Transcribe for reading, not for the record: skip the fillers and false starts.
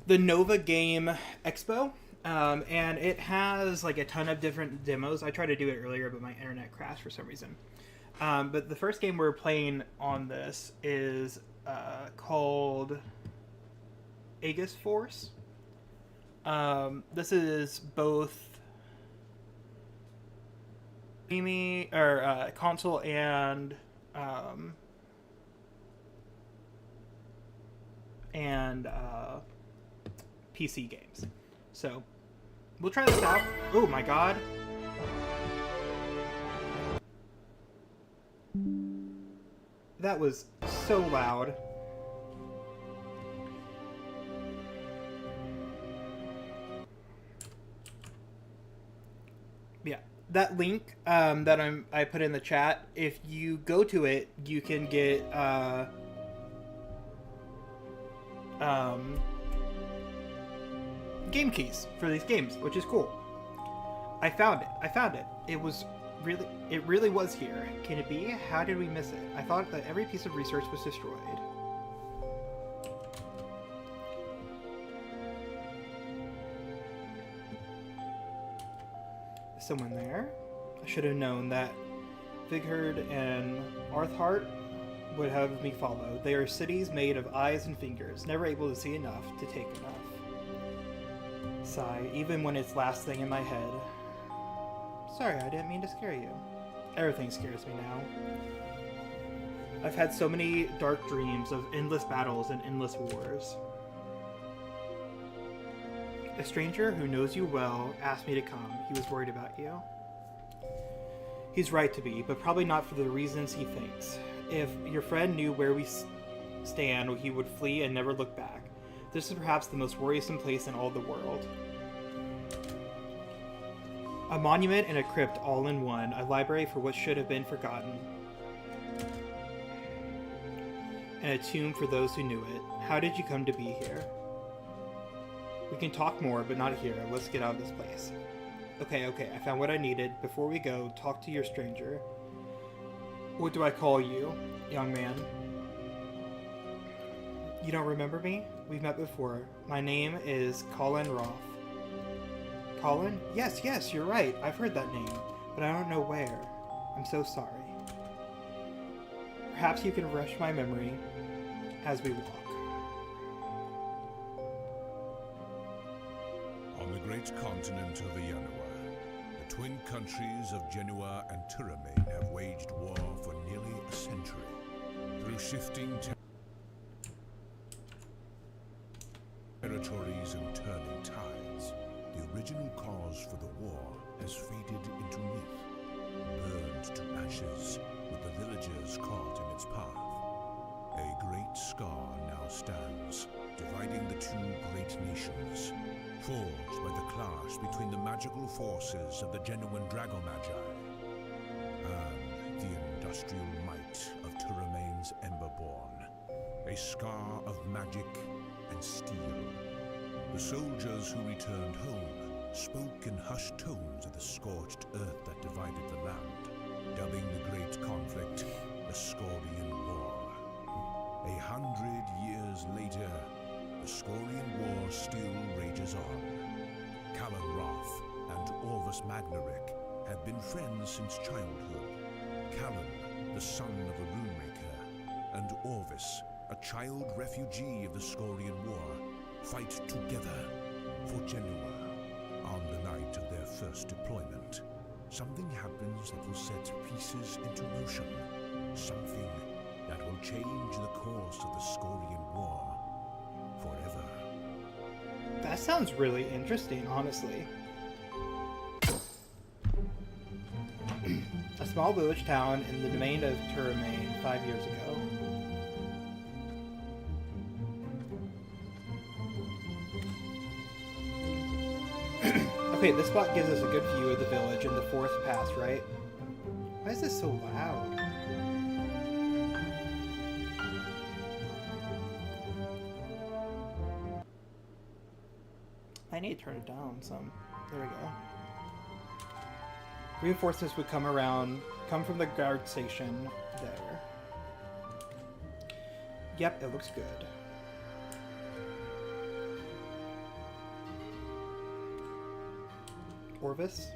the Nova Game Expo, and it has like a ton of different demos. I tried to do it earlier, but my internet crashed for some reason. But the first game we're playing on this is called Aegis Force. This is both console um, and PC games. So we'll try this out. Oh my god. That was so loud. Yeah, that link that I put in the chat. If you go to it, you can get game keys for these games, which is cool. I found it. It really was here. Can it be? How did we miss it? I thought that every piece of research was destroyed. Is someone there? I should have known that Vigherd and Arthhart would have me follow. They are cities made of eyes and fingers, never able to see enough to take enough. Sigh, even when it's last thing in my head. Sorry, I didn't mean to scare you. Everything scares me now. I've had so many dark dreams of endless battles and endless wars. A stranger who knows you well asked me to come. He was worried about you. He's right to be, but probably not for the reasons he thinks. If your friend knew where we stand, he would flee and never look back. This is perhaps the most worrisome place in all the world. A monument and a crypt all in one, a library for what should have been forgotten, and a tomb for those who knew it. How did you come to be here? We can talk more, but not here. Let's get out of this place. Okay, I found what I needed. Before we go, talk to your stranger. What do I call you, young man? You don't remember me? We've met before. My name is Colin Roth. Colin? Yes, you're right. I've heard that name, but I don't know where. I'm so sorry. Perhaps you can refresh my memory as we walk. On the great continent of Ianua, the twin countries of Genua and Turamain have waged war for nearly a century. Through shifting territories and turning tides, the original cause for the war has faded into myth, burned to ashes with the villagers caught in its path. A great scar now stands, dividing the two great nations, forged by the clash between the magical forces of the genuine Dragomagi and the industrial might of Turamain's Emberborn. A scar of magic and steel. The soldiers who returned home spoke in hushed tones of the scorched earth that divided the land, dubbing the great conflict the Scorian War. 100 years later, the Scorian War still rages on. Callan Roth and Orvis Magnarik have been friends since childhood. Callan, the son of a runemaker, and Orvis, a child refugee of the Scorian War, fight together for Genua. On the night of their first deployment, something happens that will set pieces into motion. Something that will change the course of the Scorian War forever. That sounds really interesting, honestly. A small village town in the domain of Turamain 5 years ago. Okay, this spot gives us a good view of the village and the forest pass, right? Why is this so loud? I need to turn it down some. There we go. Reinforcements would come from the guard station there. Yep, it looks good. Corvus.